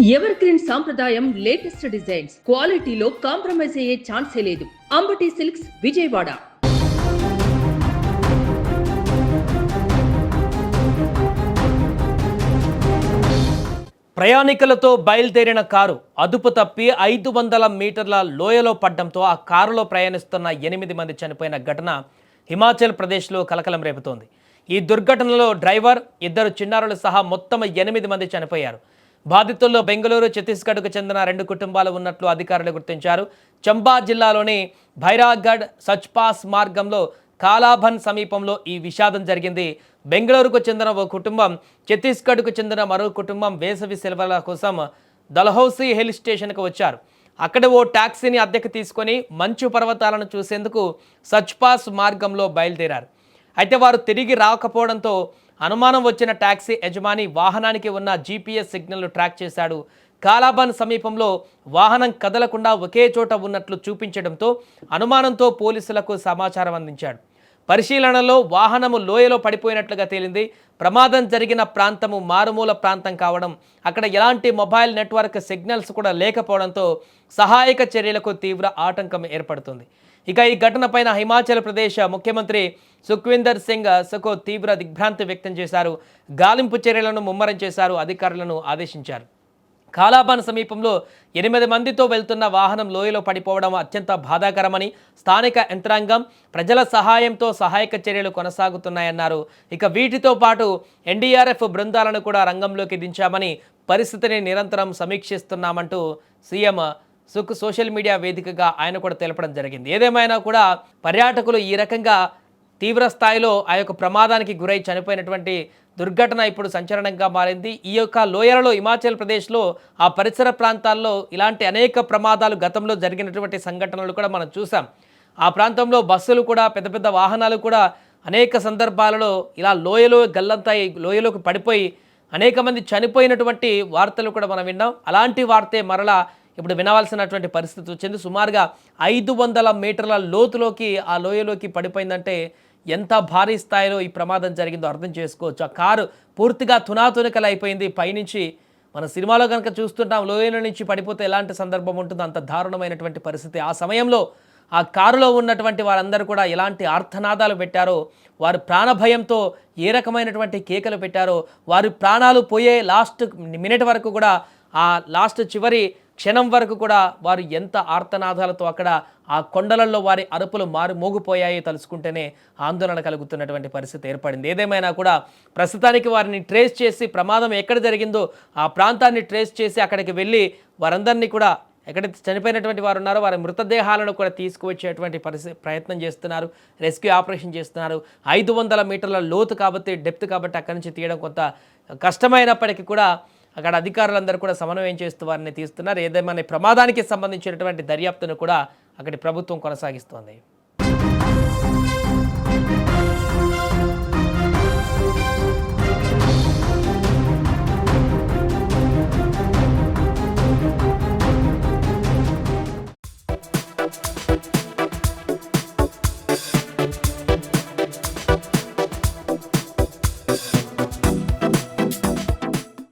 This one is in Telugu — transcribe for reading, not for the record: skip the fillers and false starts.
ఎవర్ గ్రీన్ సాంప్రదాయం లేటెస్ట్ డిజైన్స్ క్వాలిటీలో కాంప్రమైజ్ అయ్యే ఛాన్సే లేదు. అంబటి సిల్క్స్ విజయవాడ. ప్రయాణికులతో బయలుదేరిన కారు అదుపు తప్పి 500 మీటర్ల లోయలో పడ్డంతో ఆ కారులో ప్రయాణిస్తున్న 8 మంది చనిపోయిన ఘటన హిమాచల్ ప్రదేశ్లో కలకలం రేపుతోంది. ఈ దుర్ఘటనలో డ్రైవర్, 2 చిన్నారులు సహా మొత్తం 8 మంది చనిపోయారు. బాధితుల్లో బెంగళూరు, ఛత్తీస్గఢ్కు చెందిన 2 కుటుంబాలు ఉన్నట్లు అధికారులు గుర్తించారు. చంబా జిల్లాలోని భైరాగఢ్ సచ్పాస్ మార్గంలో కాలాబన్ సమీపంలో ఈ విషాదం జరిగింది. బెంగళూరుకు చెందిన ఓ కుటుంబం, ఛత్తీస్గఢ్కు చెందిన మరో కుటుంబం వేసవి సెలవుల కోసం దల్హౌసీ హిల్ స్టేషన్కు వచ్చారు. అక్కడ ఓ టాక్సీని అద్దెకు తీసుకొని మంచు పర్వతాలను చూసేందుకు సచ్పాస్ మార్గంలో బయలుదేరారు. అయితే వారు తిరిగి రాకపోవడంతో అనుమానం వచ్చిన టాక్సీ యజమాని వాహనానికి ఉన్న జీపీఎస్ సిగ్నల్ను ట్రాక్ చేశాడు. కాలాబన్ సమీపంలో వాహనం కదలకుండా ఒకే చోట ఉన్నట్లు చూపించడంతో అనుమానంతో పోలీసులకు సమాచారం అందించాడు. పరిశీలనలో వాహనము లోయలో పడిపోయినట్లుగా తేలింది. ప్రమాదం జరిగిన ప్రాంతము మారుమూల ప్రాంతం కావడం, అక్కడ ఎలాంటి మొబైల్ నెట్వర్క్ సిగ్నల్స్ కూడా లేకపోవడంతో సహాయక చర్యలకు తీవ్ర ఆటంకం ఏర్పడుతుంది. ఇక ఈ ఘటనపైన హిమాచల్ ప్రదేశ్ ముఖ్యమంత్రి సుఖ్వీందర్ సింగ్ సుఖో తీవ్ర దిగ్భ్రాంతి వ్యక్తం చేశారు. గాలింపు చర్యలను ముమ్మరం చేశారు, అధికారులను ఆదేశించారు. కాలాబన్ సమీపంలో 8 మందితో వెళ్తున్న వాహనం లోయలో పడిపోవడం అత్యంత బాధాకరమని స్థానిక యంత్రాంగం, ప్రజల సహాయంతో సహాయక చర్యలు కొనసాగుతున్నాయన్నారు. ఇక వీటితో పాటు ఎన్డీఆర్ఎఫ్ బృందాలను కూడా రంగంలోకి దించామని, పరిస్థితిని నిరంతరం సమీక్షిస్తున్నామంటూ సీఎం సుఖ్ సోషల్ మీడియా వేదికగా ఆయన కూడా తెలపడం జరిగింది. ఏదేమైనా కూడా పర్యాటకులు ఈ రకంగా తీవ్ర స్థాయిలో ఆ యొక్క ప్రమాదానికి గురై చనిపోయినటువంటి దుర్ఘటన ఇప్పుడు సంచలనంగా మారింది. ఈ యొక్క లోయలలో హిమాచల్ ప్రదేశ్లో ఆ పరిసర ప్రాంతాల్లో ఇలాంటి అనేక ప్రమాదాలు గతంలో జరిగినటువంటి సంఘటనలు కూడా మనం చూసాం. ఆ ప్రాంతంలో బస్సులు కూడా, పెద్ద పెద్ద వాహనాలు కూడా అనేక సందర్భాలలో ఇలా లోయలో గల్లంతాయి లోయలోకి పడిపోయి అనేక మంది చనిపోయినటువంటి వార్తలు కూడా మనం విన్నాం. అలాంటి వార్తే మరలా ఇప్పుడు వినవలసినటువంటి పరిస్థితి వచ్చింది. సుమారుగా 500 మీటర్ల లోతులోకి ఆ లోయలోకి పడిపోయిందంటే ఎంత భారీ స్థాయిలో ఈ ప్రమాదం జరిగిందో అర్థం చేసుకోవచ్చు. ఆ కారు పూర్తిగా తునాతునకలు అయిపోయింది. పైనుంచి మన సినిమాలో కనుక చూస్తుంటాం, లోయల నుంచి పడిపోతే ఎలాంటి సందర్భం ఉంటుందో అంత దారుణమైనటువంటి పరిస్థితి. ఆ సమయంలో ఆ కారులో ఉన్నటువంటి వారందరూ కూడా ఎలాంటి ఆర్తనాదాలు పెట్టారో, వారు ప్రాణభయంతో ఏ రకమైనటువంటి కేకలు పెట్టారో, వారి ప్రాణాలు పోయే లాస్ట్ మినిట్ వరకు కూడా, ఆ లాస్ట్ చివరి క్షణం వరకు కూడా వారు ఎంత ఆర్తనాదాలతో అక్కడ ఆ కొండలలో వారి అరుపులు మోగిపోయాయో తలుచుకుంటేనే ఆందోళన కలుగుతున్నటువంటి పరిస్థితి ఏర్పడింది. ఏదేమైనా కూడా ప్రస్తుతానికి వారిని ట్రేస్ చేసి, ప్రమాదం ఎక్కడ జరిగిందో ఆ ప్రాంతాన్ని ట్రేస్ చేసి అక్కడికి వెళ్ళి వారందరినీ కూడా, ఎక్కడైతే చనిపోయినటువంటి వారు ఉన్నారో వారి మృతదేహాలను కూడా తీసుకువచ్చేటువంటి ప్రయత్నం చేస్తున్నారు. రెస్క్యూ ఆపరేషన్ చేస్తున్నారు. 500 మీటర్ల లోతు కాబట్టి, డెప్త్ కాబట్టి అక్కడి నుంచి తీయడం కొంత కష్టమైనప్పటికీ కూడా అక్కడ అధికారులందరూ కూడా సమన్వయం చేస్తూ వారిని తీస్తున్నారు. ఏదేమైనా ప్రమాదానికి సంబంధించినటువంటి దర్యాప్తును కూడా అక్కడి ప్రభుత్వం కొనసాగిస్తోంది.